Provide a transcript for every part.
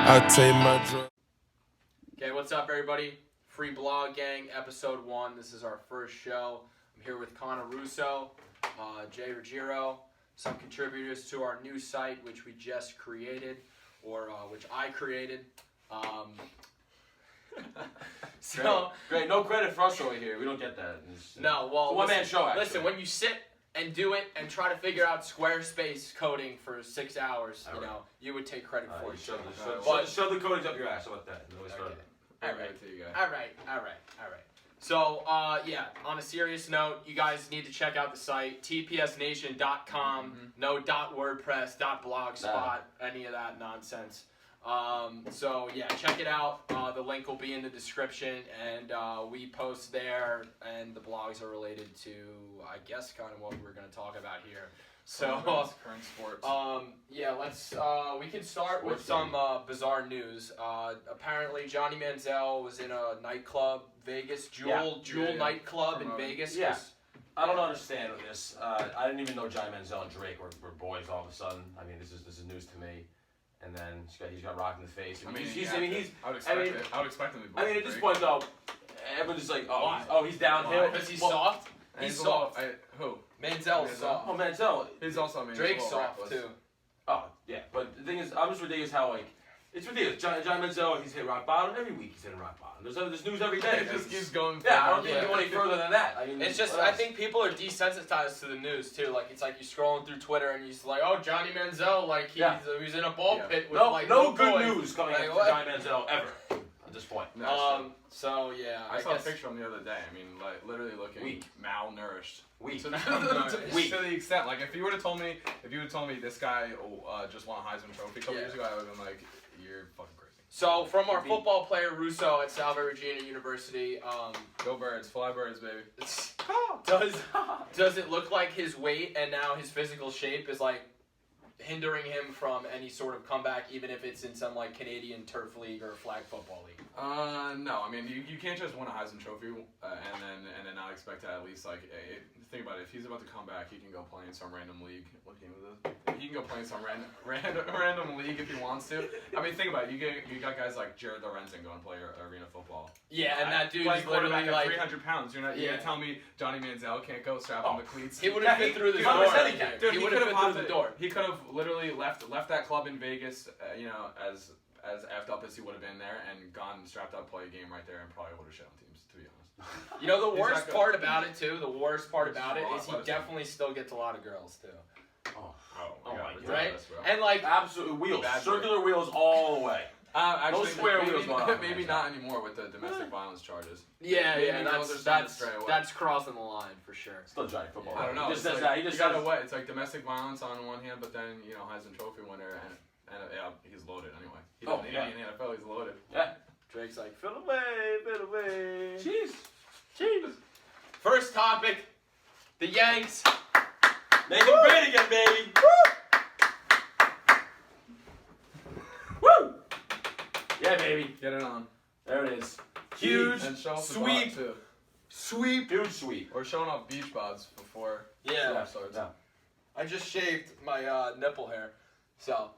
I take my drug. Okay, what's up, everybody? Free Blog Gang, episode 1. This is our first show. I'm here with Connor Russo, Jason Ruggiero, some contributors to our new site, which we just created, or which I created. Great. No credit for us over here. We don't get that. No, well, it's a one-man show, actually. Listen, when you sit and do it and try to figure out Squarespace coding for 6 hours, you would take credit for it. Shove the codings up your ass. How about that? All right. So, on a serious note, you guys need to check out the site, tpsnation.com, no .wordpress, .blogspot, any of that nonsense. Check it out. The link will be in the description, and we post there, and the blogs are related to, I guess, kind of what we're going to talk about here. So, current sports. We can start with some bizarre news. Apparently, Johnny Manziel was in a nightclub, Vegas, Jewel nightclub in Vegas. Yeah. I don't understand this. I didn't even know Johnny Manziel and Drake were boys all of a sudden. I mean, this is news to me. And then he's got rocked in the face. I would expect him to be. I mean, at this point though, everyone's just like, he's downhill. Because he's soft. He's soft. Who? Manziel's soft. Oh, Manziel. He's also Drake's soft too. Oh yeah, but the thing is, I'm just ridiculous how it's ridiculous. Johnny Manziel, he's hit rock bottom every week. He's hitting rock bottom. There's news every day. It just keeps going. Yeah, I don't think you go any further than that. I mean, it's just I think people are desensitized to the news too. Like it's like you're scrolling through Twitter and you're just like, oh, Johnny Manziel, like he's in a ball pit with no good news coming out of Johnny Manziel ever at this point. No, I saw a picture of him the other day. I mean, like literally looking malnourished. Weak. To the extent, like if you would have told me this guy just won a Heisman Trophy a couple years ago, I would have been like, you're fucking crazy. So from our football player Russo at Salve Regina University, go Birds, fly Birds, baby. Does it look like his weight and now his physical shape is like hindering him from any sort of comeback, even if it's in some like Canadian turf league or flag football league? No. I mean, you can't just win a Heisman Trophy and then not expect to at least like think about it. If he's about to come back, he can go play in some random league. What game is this? He can go play in some random league if he wants to. I mean, think about it. You got guys like Jared Lorenzen going to play arena football. Yeah, and that dude is literally like 300 pounds. You're gonna tell me Johnny Manziel can't go strap on the cleats? He would have fit through the door. Dude, he would have fit through the door. He could have literally left that club in Vegas, as effed up as he would have been there, and gone strapped up, play a game right there, and probably would have shit on teams, to be honest. You know the worst part about it too. The worst part about it is he definitely still gets a lot of girls too. Oh my God. Right? And like absolute wheels, circular wheels all the way. Actually, no square wheels going on. Maybe not anymore with the domestic violence charges. That's crossing the line for sure. Still giant football. I don't know. He just says that. He just says it's like domestic violence on one hand, but then Heisman Trophy winner and he's loaded anyway. He doesn't need any in the NFL. He's loaded. Yeah. Drake's like, fill away. Jeez. First topic, the Yanks. Make them great again, baby. Woo! Yeah, baby. Get it on. There it is. Huge and show off the sweep. bod, too. Sweep. Huge sweep. Or showing off beach bods before. Yeah. Starts. Yeah. I just shaved my nipple hair, so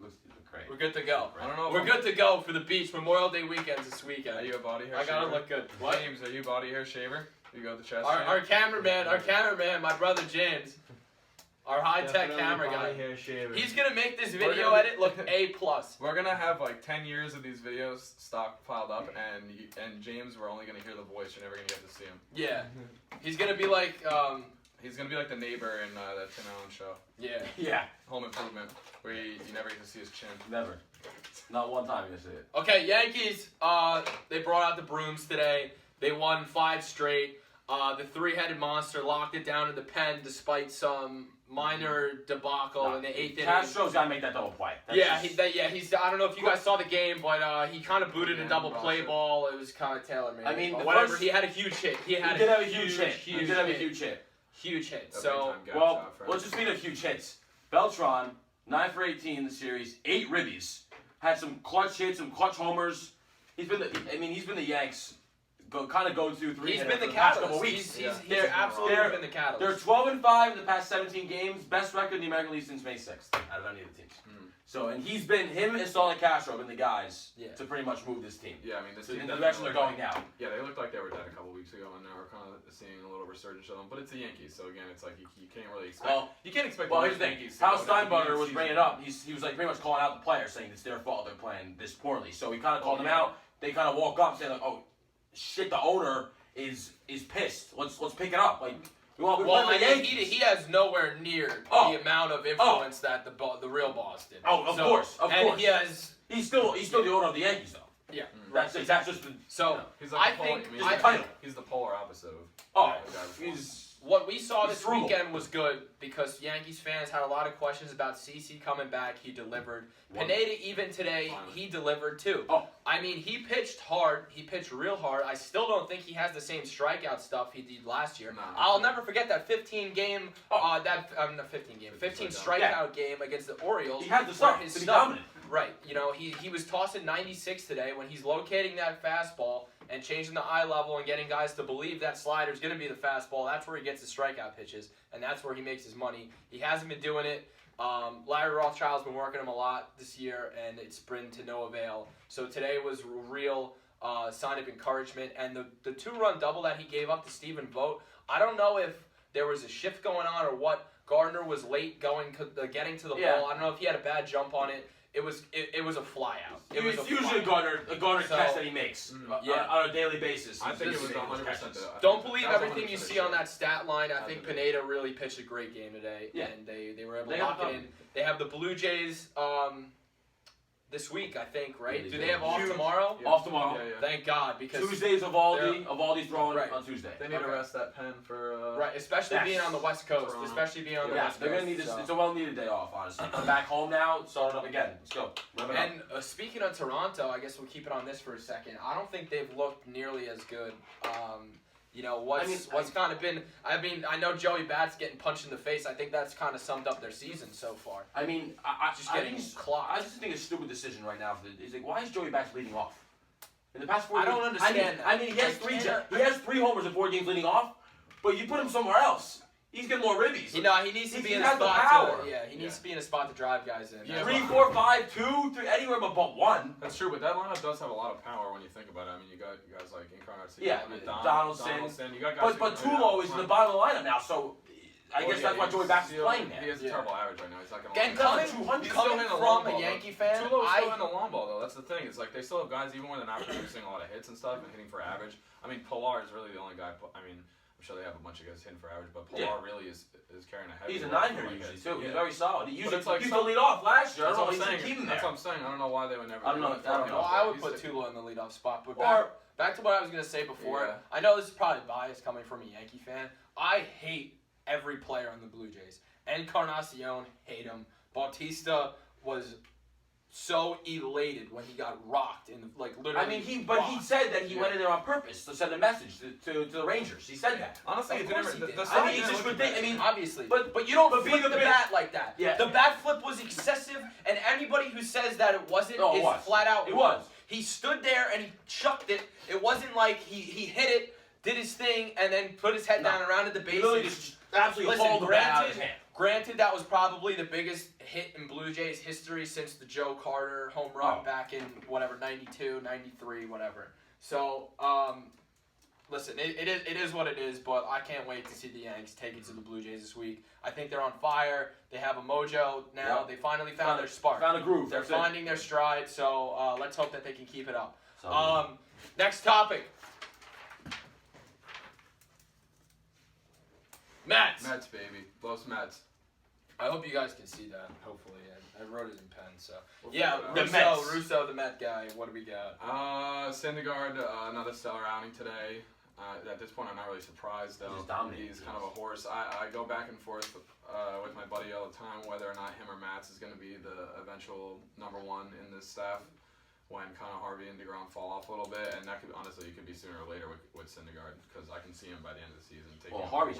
Looks great. we're good to go. I don't know. We're good to go for the beach. Memorial Day weekend's this weekend. Are you a body hair I gotta shaver? look good. What? James, are you a body hair shaver? You go with the chest? Our cameraman, my brother James, our high-tech camera guy. He's gonna make this video edit look A+. We're gonna have like 10 years of these videos stockpiled up, and James, we're only gonna hear the voice. You're never gonna get to see him. Yeah, he's gonna be like He's gonna be like the neighbor in that Tim Allen show. Yeah. Home Improvement, where you never get to see his chin. Never. Not one time you see it. Okay, Yankees. They brought out the brooms today. They won 5 straight. The three-headed monster locked it down in the pen despite some minor debacle in the 8th inning. Castro's gotta make that double play. He's. I don't know if you guys saw the game, but he kind of booted a double play ball. It was kind of tailor-made. I mean, whatever. He had a huge hit. He did have a huge hit. Huge hit. So, let's just mean a huge hits. Beltran, 9 for 18 in the series, 8 ribbies. Had some clutch hits, some clutch homers. He's been the Yanks go-to three. He's been the past couple catalyst. weeks. They're absolutely been the catalyst. They're 12-5 in the past 17 games. Best record in the American League since May 6th out of any of the teams. So, and him and Starlin Castro have been the guys to pretty much move this team. Yeah, I mean, this team in the direction they're going now. Yeah, they looked like they were dead a couple weeks ago, and now we're kind of seeing a little resurgence of them. But it's the Yankees, so again, it's like you can't really expect. You can't expect. Well, here's the thing. Hal Steinbrenner was bringing it up. He was like pretty much calling out the players, saying it's their fault they're playing this poorly. So he kind of called them out. They kind of woke up, saying like, "Oh, shit, the owner is pissed. Let's pick it up." Like. He has nowhere near the amount of influence that the real boss did. Of course. He's still the owner of the Yankees, though. Yeah, that's just the. So he's like he's the polar opposite of. What we saw this weekend was good because Yankees fans had a lot of questions about CeCe coming back. He delivered. Pineda, even today, he delivered too. I mean, he pitched hard. He pitched real hard. I still don't think he has the same strikeout stuff he did last year. I'll never forget that 15 strikeout game against the Orioles. He had the stuff to be dominant. Right. You know, he was tossing 96 today when he's locating that fastball and changing the eye level and getting guys to believe that slider is going to be the fastball. That's where he gets his strikeout pitches, and that's where he makes his money. He hasn't been doing it. Larry Rothschild's been working him a lot this year, and it's been to no avail. So today was a real sign of encouragement. And the 2-run double that he gave up to Stephen Vogt, I don't know if there was a shift going on or what. Gardner was late getting to the ball. I don't know if he had a bad jump on it. It was a fly out. It's usually a Gardner catch that he makes on a daily basis. I think it was 100%. Don't believe everything you see on that stat line. I think Pineda really pitched a great game today, and they were able to lock it in. They have the Blue Jays this week, I think, right? Do they have off tomorrow? Yeah. Off tomorrow. Yeah. Thank God, because Tuesdays Evaldi throwing on Tuesday. They need to rest that pen for especially being on the West Coast. Especially being on the West Coast. They're gonna need this. It's a well-needed day off, honestly. I'm back home now. Start it up again. Let's go. And speaking of Toronto, I guess we'll keep it on this for a second. I don't think they've looked nearly as good. What's kind of been? I mean, I know Joey Bat's getting punched in the face. I think that's kind of summed up their season so far. I mean, I just think it's a stupid decision right now. It's like, why is Joey Bat leading off? In the past 4 games, I don't understand. I mean, he has 3 homers in 4 games leading off, but you put him somewhere else. He's getting more ribbies. He needs to be in a spot. He needs to be in a spot to drive guys in. 3, 4, 5, 2, 3, anywhere but 1. That's true, but that lineup does have a lot of power when you think about it. I mean, you got guys like Donaldson. You got guys but Tulo is in the bottom of the lineup now, so I guess that's why Joey Bat's playing there. He has a terrible average right now. He's not going to coming from a Yankee fan, Tulo's still in the long ball though. That's the thing. It's like they still have guys even when they're not producing a lot of hits and stuff and hitting for average. I mean, Pilar is really the only guy. I mean. I'm sure they have a bunch of guys hitting for average, but Pilar really is carrying a heavy. He's a 9-hitter usually too. He's very solid. He usually used to lead off last year. That's what I'm saying. I don't know why they would never. I don't know. Well, I would put Tulo in the leadoff spot, but back to what I was gonna say before. Yeah. I know this is probably bias coming from a Yankee fan. I hate every player on the Blue Jays. Encarnacion, hate him. Bautista was so elated when he got rocked in literally. I mean, he said that he went in there on purpose to send a message to the Rangers. He said that. Honestly, of course he did. It's just ridiculous. I mean, obviously, but you don't flip the bat like that. Yeah. The bat flip was excessive, and anybody who says that it wasn't is flat out it wrong. was. He stood there and he chucked it. It wasn't like he hit it, did his thing, and then put his head down and rounded the bases. Literally just absolutely hauled the bat out of his hand. Granted, that was probably the biggest hit in Blue Jays history since the Joe Carter home run back in, 92, 93, whatever. So, listen, it is what it is, but I can't wait to see the Yanks take it to the Blue Jays this week. I think they're on fire. They have a mojo now. Yep. They finally found their spark. Found a groove. They're finding their stride, so let's hope that they can keep it up. Next topic. Mets, baby. Los Mets. I hope you guys can see that, hopefully. I wrote it in pen, so. Russo, the Met guy. What do we got? Syndergaard, another stellar outing today. At this point, I'm not really surprised, though. He's kind of a horse. I go back and forth with my buddy all the time whether or not him or Matz is going to be the eventual number 1 in this staff when kind of Harvey and DeGrom fall off a little bit, and that could honestly, it could be sooner or later with Syndergaard because I can see him by the end of the season. Harvey's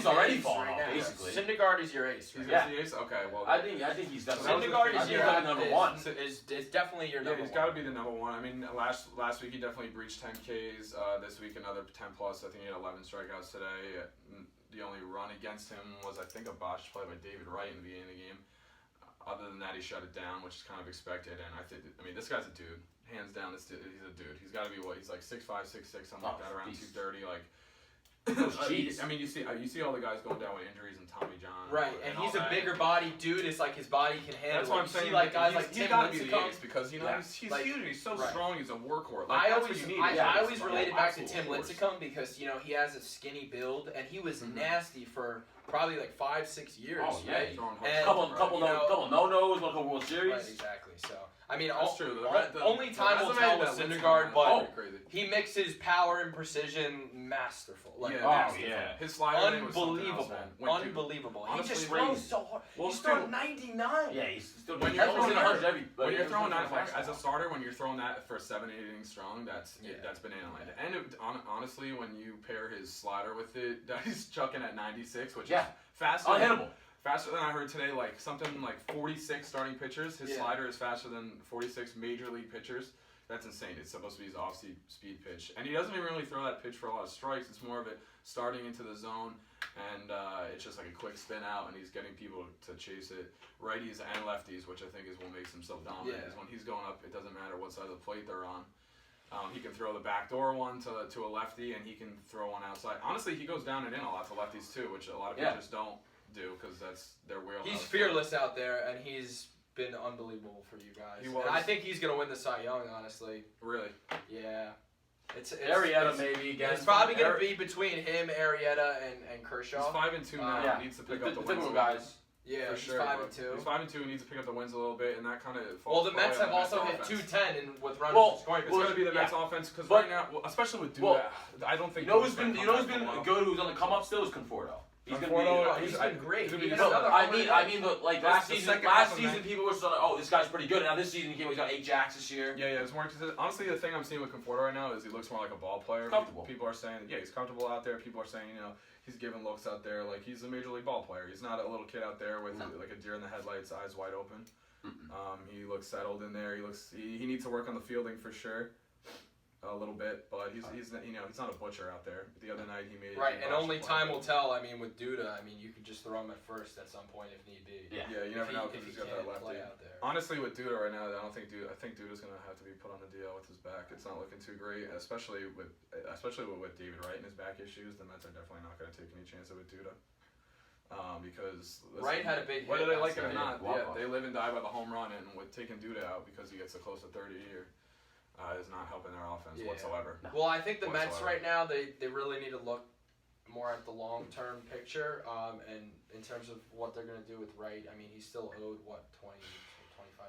already falling off, basically. Syndergaard is your ace, right? He's the ace? Okay, well. I think he's definitely. Syndergaard is your number 1. Is definitely your number 1. He's got to be the number 1. I mean, last week he definitely breached 10 Ks. This week another 10 plus. I think he had 11 strikeouts today. The only run against him was I think a botched play by David Wright in the beginning of the game. Other than that, he shut it down, which is kind of expected. And I mean, this guy's a dude. Hands down, he's a dude. He's got to be what? He's like 6'5", 6'6", something like that, around 230. Like, I mean, you see all the guys going down with injuries and Tommy John. Right, and he's a bigger body dude. It's like his body can handle. That's what I'm saying. See, like guys like he's Tim got to be the Lincecum. ace because he's like, huge. He's so strong. He's a workhorse. I Like, always related back to Tim Lincecum because he has a skinny build and he was nasty for probably like 5-6 years. Oh yeah, right? And couple no-nos, won a World Series. Right, exactly. So I mean, that's true. Only time will tell with Syndergaard, but he mixes power and precision masterful. Like, his slider unbelievable. Honestly, he just throws so hard. Well, he's throwing 99. Yeah, he's still when you're throwing 100 when you're throwing that as a starter, when you're throwing that for 7-8 innings strong, that's banana land. And honestly, when you pair his slider with it, he's chucking at 96, which is faster. Unhittable. Faster than I heard today, like something like 46 starting pitchers. His slider is faster than 46 major league pitchers. That's insane. It's supposed to be his off-speed pitch. And he doesn't even really throw that pitch for a lot of strikes. It's more of it starting into the zone, and it's just like a quick spin out, and he's getting people to chase it. Righties and lefties, which I think is what makes him so dominant, is when he's going up, it doesn't matter what side of the plate they're on. He can throw the backdoor one to a lefty, and he can throw one outside. Honestly, he goes down and in a lot to lefties too, which a lot of pitchers don't do because that's their wheelhouse. He's fearless out there, and he's been unbelievable for you guys. And I think he's gonna win the Cy Young, honestly. Really? Yeah. It's Arrieta maybe again. It's probably gonna be between him, Arrieta, and Kershaw. He's 5-2 now. He needs to pick up the wins. Guys. Yeah, for sure. He's 5-2. He's 5-2. He needs to pick up the wins a little bit, and that kind of. Well, the Mets have also hit 210 and with runners scoring. It's going to be the Mets offense because right now, especially with Duda, I don't think. Who's been good? Who's on the come up still is Conforto. He's been great. I mean, like last season, people were saying, "Oh, this guy's pretty good." Now this season, he's got 8 jacks this year. Yeah, it's more. Honestly, the thing I'm seeing with Conforto right now is he looks more like a ball player. Comfortable. People are saying, he's comfortable out there. People are saying, he's giving looks out there like he's a major league ball player. He's not a little kid out there with like a deer in the headlights, eyes wide open. He looks settled in there. He needs to work on the fielding for sure. A little bit, but he's not a butcher out there. The other night he made and only time will tell. I mean, with Duda, you could just throw him at first at some point if need be. Yeah, you never know because he's got that lefty. Honestly, with Duda right now, I think Duda's gonna have to be put on the DL with his back. It's not looking too great, especially with David Wright and his back issues. The Mets are definitely not gonna take any chance with Duda. Because Wright had a big hit. Whether they like it or not, they live and die by the home run, and with taking Duda out because he gets close to 30 a year. Is not helping their offense whatsoever. Well, I think the Mets right now, they really need to look more at the long-term picture and in terms of what they're going to do with Wright. I mean, he's still owed, $25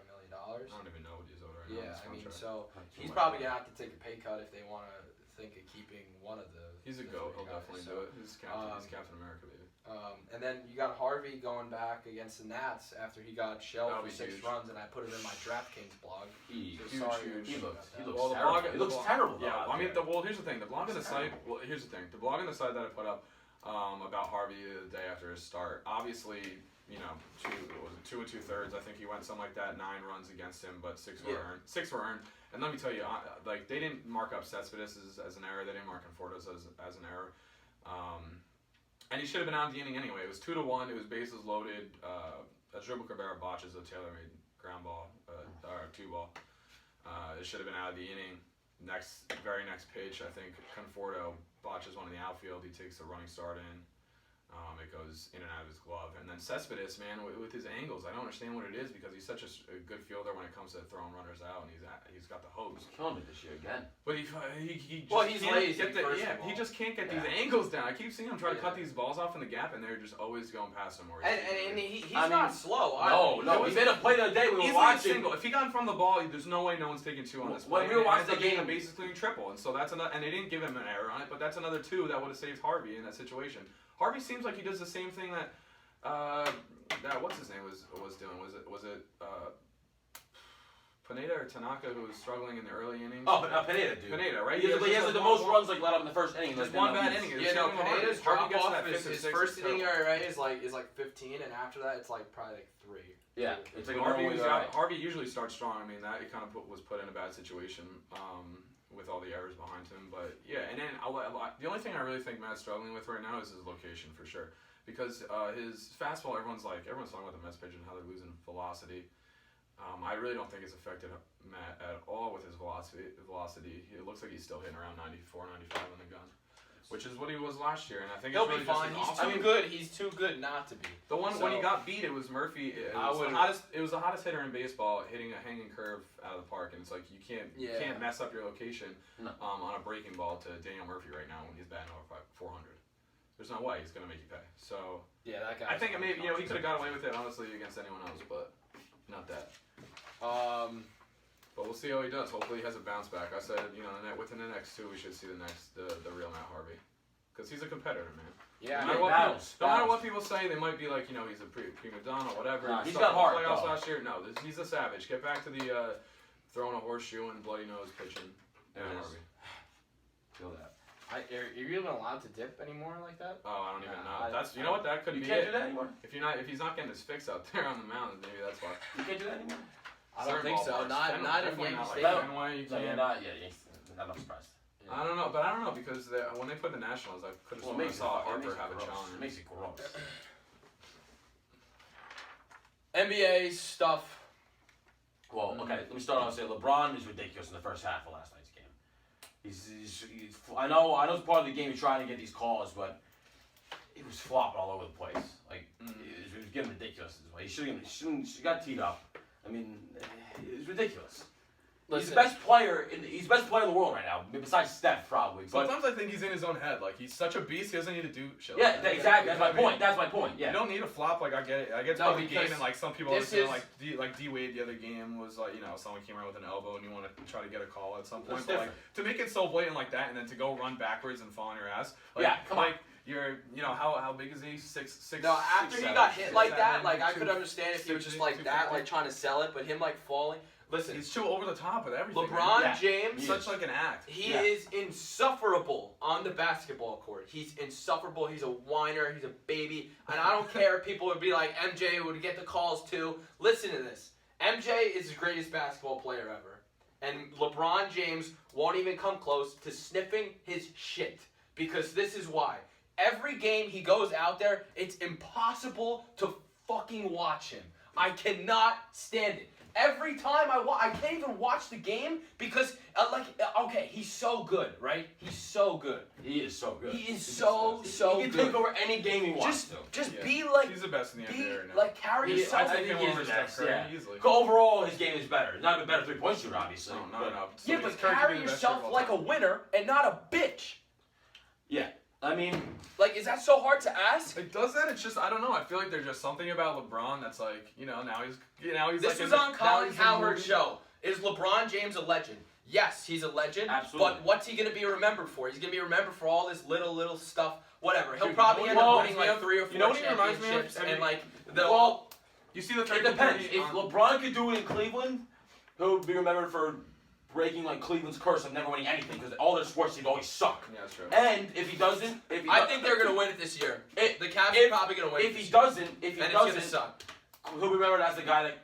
million? I don't even know what he's owed right now. Yeah, so he's probably going to have to take a pay cut if they want to think of keeping one of the... He's a GOAT. He'll definitely do it. He's Captain America, baby. And then you got Harvey going back against the Nats after he got shelled for 6 runs, and I put it in my DraftKings blog. He looks terrible. Yeah, here's the thing. The blog on the site. Well, here's the thing. The blog on the site that I put up about Harvey the day after his start. Obviously, 2 2/3. I think he went something like that. 9 runs against him, but 6 were earned. 6 were earned. And let me tell you, they didn't mark up Cespedes as an error. They didn't mark Conforto's as an error. And he should have been out of the inning anyway. It was 2-1. It was bases loaded. Asdrubal Cabrera botches a Taylor-made ground ball or 2-ball. It should have been out of the inning. Very next pitch, I think Conforto botches one in the outfield. He takes a running start in. It goes in and out of his glove. And then Cespedes, man, with his angles, I don't understand what it is because he's such a good fielder when it comes to throwing runners out, and he's got the hose. He's killing me this year again. But he's lazy. He just can't get these angles down. I keep seeing him try to cut these balls off in the gap, and they're just always going past him. And he's not slow. No. He made a play the other day we were watching. If he got in front of the ball, there's no way no one's taking 2 on this play. When we were watching the game, basically triple, and so that's another. And they didn't give him an error on it, but that's another 2 that would have saved Harvey in that situation. Harvey seems like he does the same thing that what's his name was doing. Was it Pineda or Tanaka who was struggling in the early innings? Oh, Pineda, dude. Pineda, right? He has the most runs let up in the first inning. Just one bad inning. Pineda's drop off his first inning ERA is like 15, and after that it's like probably 3. Yeah, it's like Harvey usually starts strong. I mean, that it kind of was put in a bad situation. With all the errors behind him, but yeah, and then the only thing I really think Matt's struggling with right now is his location for sure, because his fastball, everyone's talking about the Mets pitch and how they're losing velocity. I really don't think it's affected Matt at all with his velocity. It looks like he's still hitting around 94, 95 on the gun, which is what he was last year. And I think he'll it's really be fine. Just He's too good. He's too good not to be. The one when he got beat, it was Murphy. It was the hottest hitter in baseball, hitting a hanging curve out of the park, and it's like you can't mess up your location on a breaking ball to Daniel Murphy right now when he's batting over 400. There's no way he's gonna make you pay. So yeah, that guy. I think maybe he could have got away with it honestly against anyone else, but not that. But we'll see how he does. Hopefully he has a bounce back. I said, within the next 2, we should see the real Matt Harvey, because he's a competitor, man. Yeah, no matter what people say, they might be like, he's a prima donna, whatever. Nah, he's got heart. Playoffs last year. No, he's a savage. Get back to the throwing a horseshoe and bloody nose pitching. There it is. Harvey. Feel that. Are you even allowed to dip anymore like that? Oh, I don't even know. That's what that could be. You can't do that anymore. If he's not getting his fix out there on the mound, maybe that's why. You can't do that anymore. I don't think so. Not in Yankee Stadium. I'm not surprised. I don't know, because when they put the Nationals, I could have sworn I saw Harper have a challenge. It makes it gross. NBA stuff. Well, okay, let me start off and say LeBron is ridiculous in the first half of last night's game. He's I know it's part of the game. He's trying to get these calls, but he was flopping all over the place. Like it was getting ridiculous. He shouldn't. She got teed up. I mean, it's ridiculous. Listen, he's the best player in the world right now, besides Steph probably. Sometimes I think he's in his own head. Like he's such a beast, he doesn't need to do shit. Yeah, exactly. That's my point. That's my point. Yeah. You don't need a flop. Like I get it. I get the game, and like some people are saying, like D Wade the other game was like someone came around with an elbow and you want to try to get a call at some point. But like to make it so blatant like that, and then to go run backwards and fall on your ass. Like, yeah, come on. You're, how big is he? 6'6". No, after he got hit like that, like I could understand if he was just like that, like trying to sell it, but him like falling. Listen, he's too over the top with everything. LeBron James, such like an act. He is insufferable on the basketball court. He's insufferable. He's a whiner. He's a baby. And I don't care if people would be like, MJ would get the calls too. Listen to this. MJ is the greatest basketball player ever. And LeBron James won't even come close to sniffing his shit. Because this is why. Every game he goes out there, it's impossible to fucking watch him. I cannot stand it. Every time I can't even watch the game because, okay, he's so good, right? He's so good. He is so good. He is so good. He can take over any game he wants to. Just be like... He's the best in the NBA right now. Like, carry yourself. I think he is the best, yeah. Easily. Overall, his game is better. Not a better three-point shooter, obviously. No. Yeah, but carry yourself like a winner and not a bitch. Yeah. I mean, like, is that so hard to ask? It does that. It's just I don't know. I feel like there's just something about LeBron that's like now he's. This was on Colin Cowherd's show. Is LeBron James a legend? Yes, he's a legend. Absolutely. But what's he gonna be remembered for? He's gonna be remembered for all this little stuff. Whatever. He'll probably end up winning like 3 or 4 championships and like you see the. It depends. If LeBron could do it in Cleveland, he'll be remembered for breaking like Cleveland's curse of never winning anything because all their sports teams always suck. Yeah, that's true. And if he doesn't, I think they're gonna win it this year. The Cavs are probably gonna win. If he doesn't, it's gonna suck. He'll be remembered as the guy that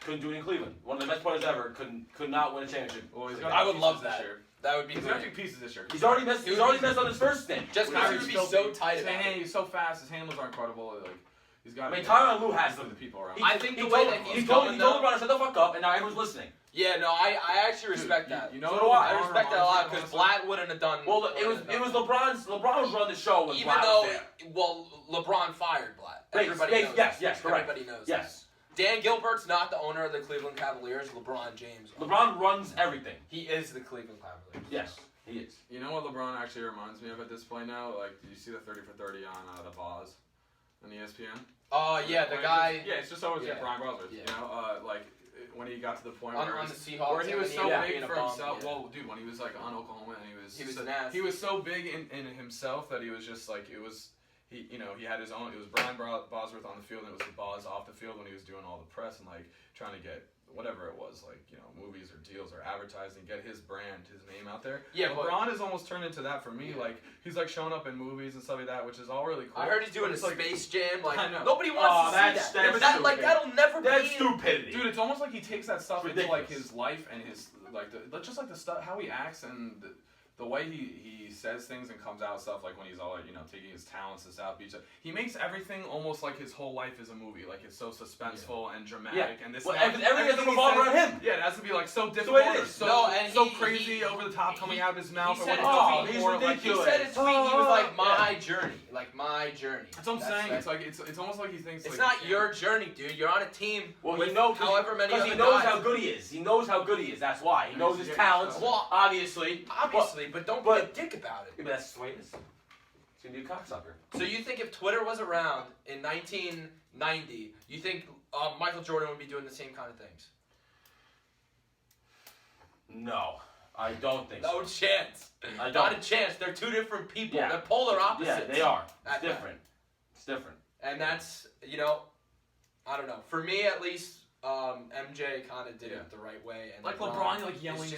couldn't do it in Cleveland. One of the best players ever could not win a championship. Well, I would love that. That would be great. He's got 2 pieces this year. He's already missed on his first stint. Just because he would be so tight. He's so fast. His handles are incredible. Like he's got. I mean, Tyronn Lue has the people around. I think the way that he told LeBron to shut the fuck up, and now everyone's listening. Yeah, no, I actually respect that. You know, so do I. I respect that a lot because Blatt wouldn't have done. Well, it was LeBron was running the show when even Blatt though was there. LeBron fired Blatt. Everybody knows. Yes, correct. Everybody knows. Yes. Dan Gilbert's not the owner of the Cleveland Cavaliers. LeBron James. LeBron runs everything. He is the Cleveland Cavaliers. Yes, he is. You know what LeBron actually reminds me of at this point now? Like, did you see the 30 for 30 on the Boz on ESPN? Oh yeah, the guy. It's just always Brian Bosworth. Yeah. You know, like when he got to the point on the Seahawks, where he was so big for himself. Yeah. Well, dude, when he was like on Oklahoma and he was so big in himself that he was just like it was. He had his own. It was Brian Bosworth on the field, and it was the Boz off the field when he was doing all the press and like trying to get whatever it was, like movies or deals or advertising, get his brand, his name out there. Yeah, LeBron has almost turned into that for me. Yeah. Like he's like showing up in movies and stuff like that, which is all really cool. I heard he's doing a Space Jam. Like I know. nobody wants to see that. That'll never be. That's stupidity, dude. It's almost like he takes that stuff into like his life and his just like the stuff how he acts and. the way he says things and comes out with stuff, like when he's all like, taking his talents to South Beach, he makes everything almost like his whole life is a movie. Like it's so suspenseful and dramatic, and this. Well, everything has to revolve around him. Yeah, it has to be like so difficult or so crazy over the top coming out of his mouth. He said he's ridiculous. He said a tweet. He was like, my journey, like my journey. That's what I'm saying. It's like it's almost like he thinks. It's not your journey, dude. You're on a team. Well, with he knows however many other he knows guys. how good he is. He knows how good he is. That's why he knows his talents. Well, obviously, but don't be a dick about it. Yeah, but that's the way it is. He's gonna be a cocksucker. So you think if Twitter was around in 1990, you think Michael Jordan would be doing the same kind of things? No, I don't think No so. chance. I don't. Not a chance. They're two different people. Yeah. They're polar opposites. Yeah, they are. It's At different. It's different. And that's, I don't know. For me, at least, MJ kind of did it the right way. And like LeBron, like yelling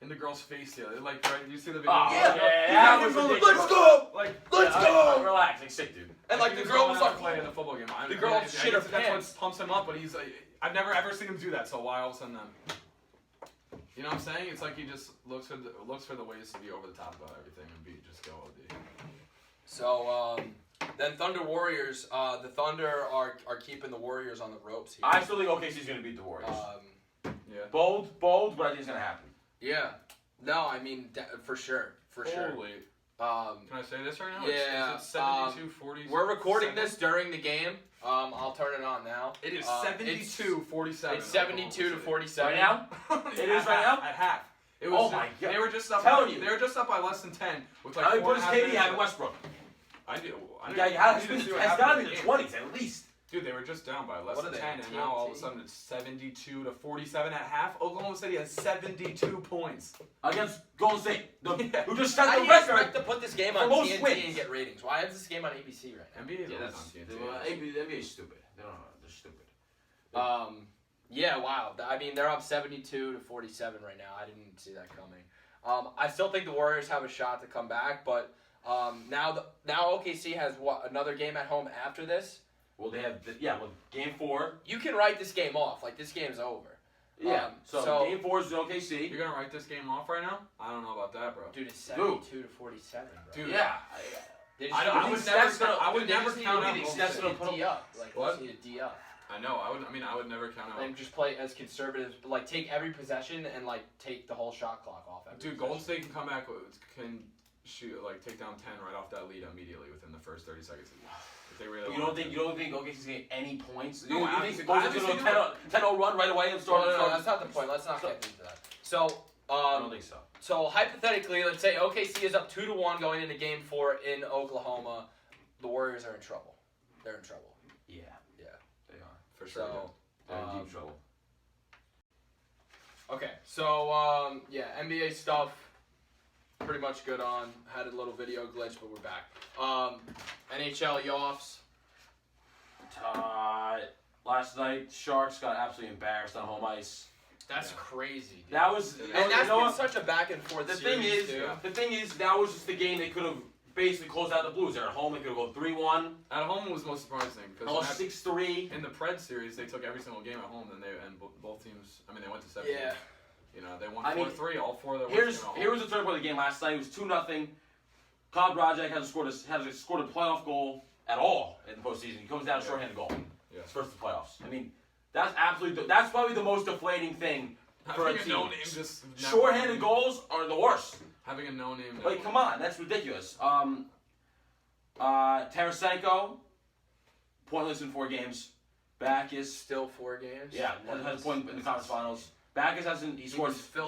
in the girl's face. Yeah, like right. Did you see the video? Oh, Yeah. that was ridiculous. Let's go. Let's go. Relax, like sick, dude. And like the girl was like, playing the football game. The girl shit her That's pants. what pumps him up. But he's like, I've never ever seen him do that. So why all of a sudden then? You know what I'm saying? It's like he just looks for the ways to be over the top about everything and just go OD. So then Thunder Warriors. The Thunder are keeping the Warriors on the ropes here. I still think OKC's gonna beat the Warriors. Yeah. Bold, but I think it's gonna happen. Yeah. No, I mean for sure. Holy. Can I say this right now? Yeah. It's 72-40. We're recording this during the game. I'll turn it on now. It is 72-47. It's 72-47 Right now? It is right now? At half. It was, oh my god! They were just up. They were just up by less than 10 with like. How many 4.5 points KD minutes have in left. Westbrook? I do. It's got to be in the 20s at least. Dude, they were just down by less What than are they, 10, and now all of a sudden it's 72-47 at half. Oklahoma City has 72 points Against Golden State, who just How set do the you record. expect to put this game on for most TNT wins. and get ratings? Why is this game on ABC right now? NBA is Yeah, always that's on TNT. NBA is stupid. They don't know. They're stupid. Yeah, wow. I mean, they're up 72-47 right now. I didn't see that coming. I still think the Warriors have a shot to come back, but now OKC has another game at home after this. Well, they have game 4. You can write this game off. Like, this game's over. Yeah. So game 4 is OKC. You're gonna write this game off right now? I don't know about that, bro. Dude, it's 72-47, bro. Dude, yeah. I would never count out. They just need to D up. Like, What? they just need to D up. I know. I would never count out. And just play as conservative, but like take every possession and like take the whole shot clock off. Dude, Golden State can come back, can shoot take down 10 right off that lead immediately within the first 30 seconds. If they really You don't think OKC's getting any points? No, you think Golden State's going to 10-0 run right away and start? No, that's not the point. Let's not get into that. So, I don't think so. So hypothetically, let's say OKC is up 2-1 going into Game 4 in Oklahoma. The Warriors are in trouble. They're in trouble. Yeah. Yeah. They are. For sure. So, they're in deep trouble. Okay, so NBA stuff. Pretty much good on. Had a little video glitch, but we're back. NHL Yoffs. Last night, Sharks got absolutely embarrassed on home ice. That's crazy. Dude. That was, and that's been such a back and forth. The series, thing is, that was just the game they could have basically closed out the Blues. They're at home. They could have gone 3-1. At home was most surprising because almost 6-3. In the Pred series, they took every single game at home, and both teams. I mean, they went to 7. Yeah. You know, they won 4-3. All 4 of their wins came at home. Here was the third part of the game last night. It was 2-0. Kyle Brajak hasn't scored a playoff goal at all in the postseason. He comes down a shorthanded goal. Yeah. It's first to the playoffs. I mean, that's probably the most deflating thing for a team. Shorthanded goals are the worst. Having a no-name. Like, come on, that's ridiculous. Tarasenko, pointless in 4 games. Backus still 4 games. Yeah, has a point in the conference finals. Backus hasn't.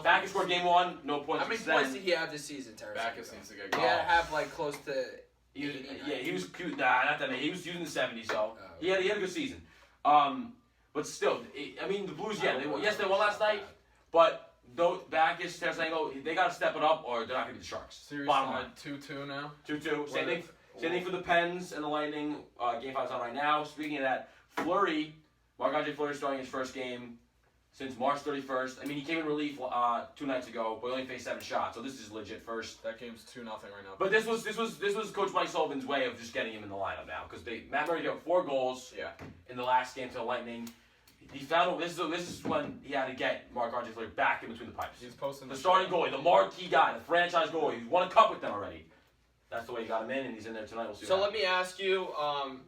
Backus scored game 1, no points. How many points did he have this season, Tarasenko? Backus needs to get going. He had to have like close to. He was cute. Nah, not that many. He was using the 70s, so he had a good season. But still, I mean, the Blues. Yeah, they won last night, but though Backus, Tarasenko, they got to step it up, or they're not going to be the Sharks. Series Bottom line, 2-2 now. 2-2. Same thing for the Pens and the Lightning. Game 5's on right now. Speaking of that, Fleury, Marc-Andre Fleury starting his first game since March 31st. I mean, he came in relief 2 nights ago, but only faced 7 shots, so this is legit first. That game's 2-0 right now. But this was Coach Mike Sullivan's way of just getting him in the lineup now, because Matt Murray got 4 goals in the last game to the Lightning. he found this is when he had to get Marc-Andre Fleury back in between the pipes. He's posting The starting goalie, the marquee guy, the franchise goalie. He's won a cup with them already. That's the way you got him in, and he's in there tonight. We'll see. So let me ask you,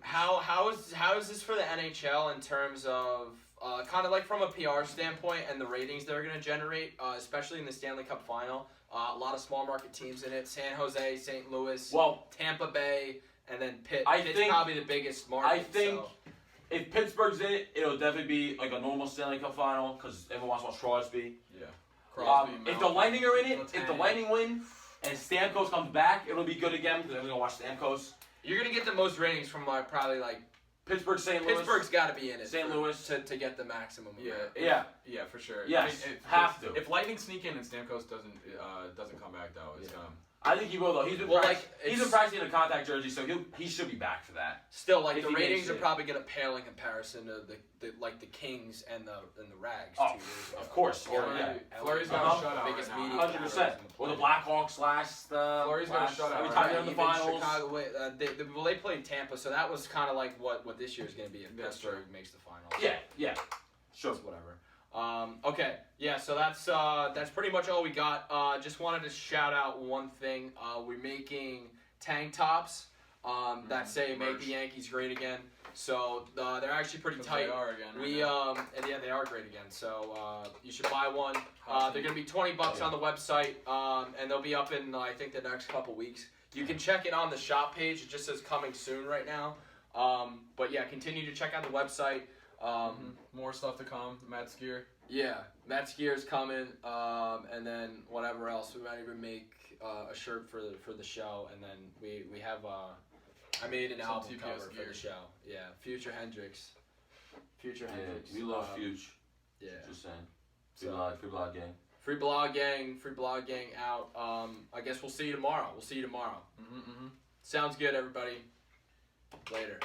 how is this for the NHL in terms of kind of like from a PR standpoint and the ratings they're going to generate, especially in the Stanley Cup Final? A lot of small market teams in it: San Jose, St. Louis, Tampa Bay, and then Pitt. Pitt's probably the biggest market. I think if Pittsburgh's in it, it'll definitely be like a normal Stanley Cup Final because everyone wants to watch Crosby. Yeah. Crosby, if the Lightning are in it, if the Lightning win and Stamkos comes back, it'll be good again because everyone's gonna watch Stamkos. You're gonna get the most ratings from probably like Pittsburgh, St. Louis. Pittsburgh's got to be in it. St. Louis to get the maximum. Yeah, for sure. Yes, have to. If Lightning sneak in and Stamkos doesn't come back though, it's gonna. I think he will though. He's been practicing in a contact jersey, so he should be back for that. Still, like the ratings are probably gonna pale in comparison to the Kings and the Rags. Oh, 2 years ago. of course. Fleury's got a shutout biggest right media. 100%. Or the Blackhawks last. Fleury's got a shutout. Every time they're in the finals. Chicago, they played Tampa, so that was kind of like what this year's gonna be if Pittsburgh makes the finals. Yeah. Sure. It's whatever. Okay, yeah, so that's pretty much all we got. Just wanted to shout out one thing. We're making tank tops that say "Make the Yankees Great Again." So they're actually pretty tight. They are again. And yeah, they are great again. So you should buy one. They're gonna be $20 on the website, and they'll be up in I think the next couple weeks. You can check it on the shop page. It just says "Coming Soon" right now. But yeah, continue to check out the website. More stuff to come. Mets gear. Yeah, Mets gear is coming, and then whatever else. We might even make a shirt for the show, and then we have I made an album TPS cover gear for the show. Yeah, Future Hendrix. Hendrix. We love Fuge. Yeah. Just saying. Free blog gang. Free blog gang out. I guess we'll see you tomorrow. Sounds good, everybody. Later.